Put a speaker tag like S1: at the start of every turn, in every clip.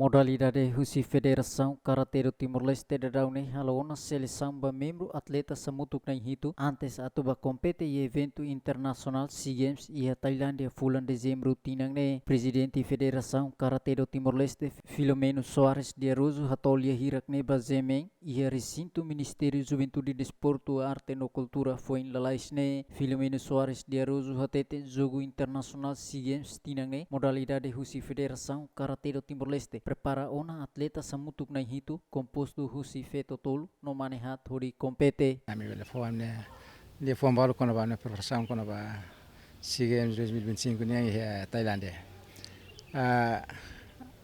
S1: Modalidade Rusi Federação Karatê do Timor-Leste da Daune halou na seleção ba membro atleta samutuk na hito antes atuba compete e evento internacional SEA Games e a Tailândia fulan dezembro tinang ne presidente Federação Karatê do Timor-Leste Filomeno Soares de Aroso hatolia hirak ne bazemeng e a recinto Ministério Juventude Desporto Arte no Cultura foi em lalais ne Filomeno Soares de Aroso hatete jogo internacional SEA Games tinang ne modalidade Rusi Federação Karatê do Timor-Leste prepara ona atleta samutuk na hito composto Rusi Feto Tolo no manehat hori compete.
S2: Kami dia form baru kono ba na preparação kono ba SEA Games 2025 ni em Tailândia.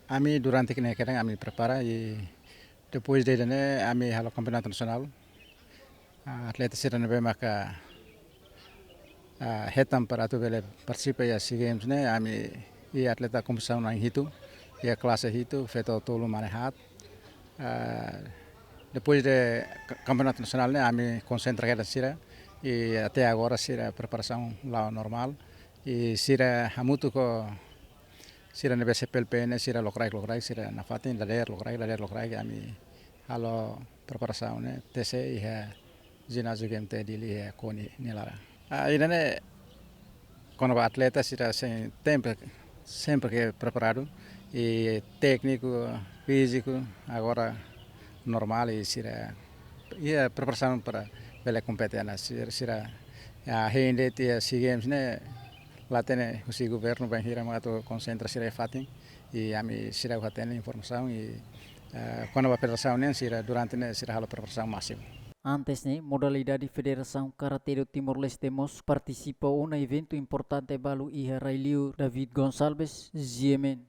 S2: Ami durante que kadang ami prepara e depois dele né ami halo campeonato nacional. Atleta sira ne maka hetam para tu bele participa ya SEA Games né ami e atleta competição na hito e a classe hito Feto Tolo manehat. Depois de campeonato nacional né ami concentra cada sira e até agora sira preparação lá normal e sira hamutu ko sira nebe CPLP né sira lokrai sira na fatin lader lokrai ami halo preparação né TC e ginásio game te dili e koni nilara ina né quando atleta sira sempre que preparado e técnico físico agora normal e sira e a preparação para bela competência sira a rende te SEA Games né lá tem o governo bem hira mato concentra sira fatin e ami sira tem informação e quando a preparação né sira durante né sira a preparação máxima.
S1: Antes ne modalidade Federação Karatê do Timor-Leste mos participou um evento importante balu e Railiu David Gonçalves Ziemen